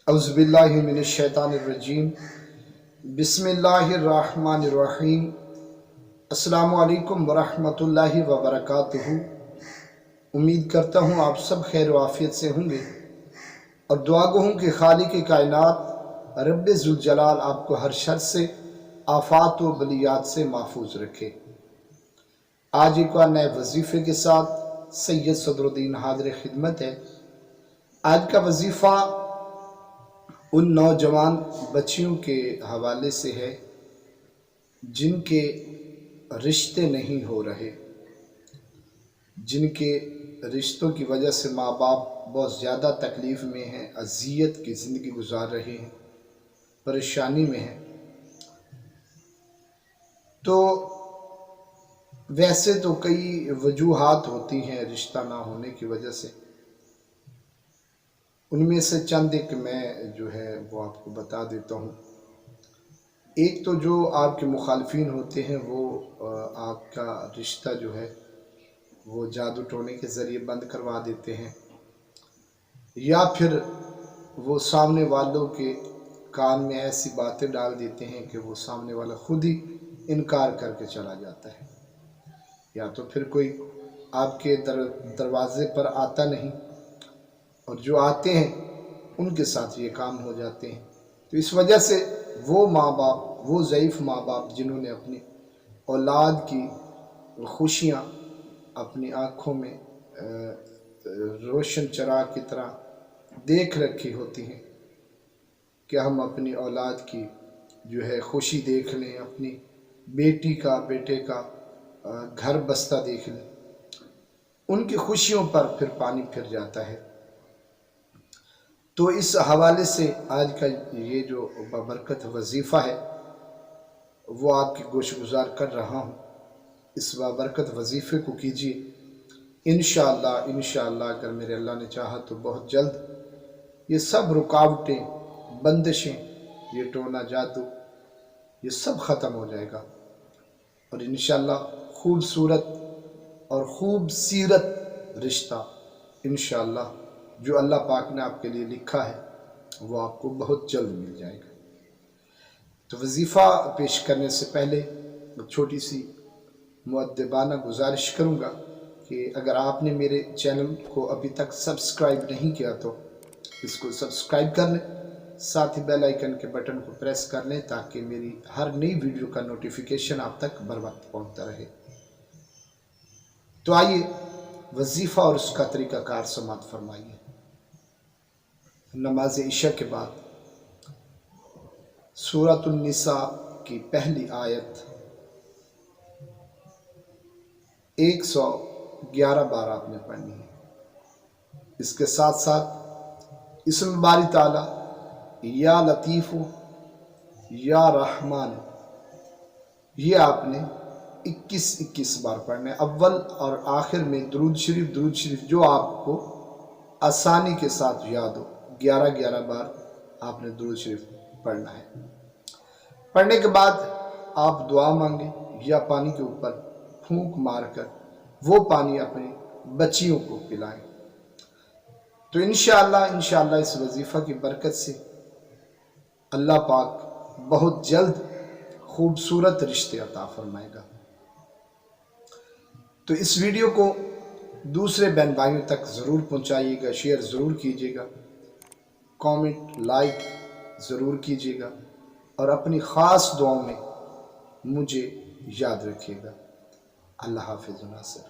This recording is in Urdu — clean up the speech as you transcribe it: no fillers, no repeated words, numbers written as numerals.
اعوذ باللہ من الشیطان الرجیم بسم اللہ الرحمن الرحیم السلام علیکم ورحمۃ اللہ وبرکاتہ۔ امید کرتا ہوں آپ سب خیر و عافیت سے ہوں گے اور دعا گو ہوں کہ خالق کائنات رب ذوالجلال آپ کو ہر شر سے، آفات و بلیات سے محفوظ رکھے۔ آج ایک اور نئے وظیفے کے ساتھ سید صدر الدین حاضر خدمت ہے۔ آج کا وظیفہ ان نوجوان بچیوں کے حوالے سے ہے جن کے رشتے نہیں ہو رہے، جن کے رشتوں کی وجہ سے ماں باپ بہت زیادہ تکلیف میں ہیں، اذیت کی زندگی گزار رہے ہیں، پریشانی میں ہیں۔ تو ویسے تو کئی وجوہات ہوتی ہیں رشتہ نہ ہونے کی وجہ سے، ان میں سے چند ایک میں جو ہے وہ آپ کو بتا دیتا ہوں۔ ایک تو جو آپ کے مخالفین ہوتے ہیں وہ آپ کا رشتہ جو ہے وہ جادو ٹونے کے ذریعے بند کروا دیتے ہیں، یا پھر وہ سامنے والوں کے کان میں ایسی باتیں ڈال دیتے ہیں کہ وہ سامنے والا خود ہی انکار کر کے چلا جاتا ہے، یا تو پھر کوئی آپ کے دروازے پر آتا نہیں، اور جو آتے ہیں ان کے ساتھ یہ کام ہو جاتے ہیں۔ تو اس وجہ سے وہ ماں باپ، وہ ضعیف ماں باپ جنہوں نے اپنی اولاد کی خوشیاں اپنی آنکھوں میں روشن چراغ کی طرح دیکھ رکھی ہوتی ہیں کہ ہم اپنی اولاد کی جو ہے خوشی دیکھ لیں، اپنی بیٹی کا، بیٹے کا گھر بستہ دیکھ لیں، ان کی خوشیوں پر پھر پانی پھر جاتا ہے۔ تو اس حوالے سے آج کا یہ جو بابرکت وظیفہ ہے وہ آپ کی گوش گزار کر رہا ہوں۔ اس بابرکت وظیفے کو کیجیے، انشاءاللہ اگر میرے اللہ نے چاہا تو بہت جلد یہ سب رکاوٹیں، بندشیں، یہ ٹونا جادو، یہ سب ختم ہو جائے گا، اور انشاءاللہ خوبصورت اور خوب سیرت رشتہ انشاءاللہ جو اللہ پاک نے آپ کے لیے لکھا ہے وہ آپ کو بہت جلد مل جائے گا۔ تو وظیفہ پیش کرنے سے پہلے چھوٹی سی مؤدبانہ گزارش کروں گا کہ اگر آپ نے میرے چینل کو ابھی تک سبسکرائب نہیں کیا تو اس کو سبسکرائب کر لیں، ساتھ ہی بیل آئیکن کے بٹن کو پریس کر لیں تاکہ میری ہر نئی ویڈیو کا نوٹیفیکیشن آپ تک بر وقت پہنچتا رہے۔ تو آئیے وظیفہ اور اس کا طریقہ کار سماعت فرمائیے۔ نماز عشاء کے بعد سورۃ النساء کی پہلی آیت 111 بار آپ نے پڑھنی ہے۔ اس کے ساتھ ساتھ اسم باری تعالی یا لطیف یا رحمان، یہ آپ نے 21 بار پڑھنا ہے۔ اول اور آخر میں درود شریف جو آپ کو آسانی کے ساتھ یاد ہو، 11 بار آپ نے درود شریف پڑھنا ہے۔ پڑھنے کے بعد آپ دعا مانگیں یا پانی کے اوپر پھونک مار کر وہ پانی اپنی بچیوں کو پلائیں۔ تو انشاءاللہ اس وظیفہ کی برکت سے اللہ پاک بہت جلد خوبصورت رشتے عطا فرمائے گا۔ تو اس ویڈیو کو دوسرے بہن بھائیوں تک ضرور پہنچائیے گا، شیئر ضرور کیجیے گا، کامنٹ لائک ضرور کیجیے گا، اور اپنی خاص دعاؤں میں مجھے یاد رکھیے گا۔ اللہ حافظ ناصر۔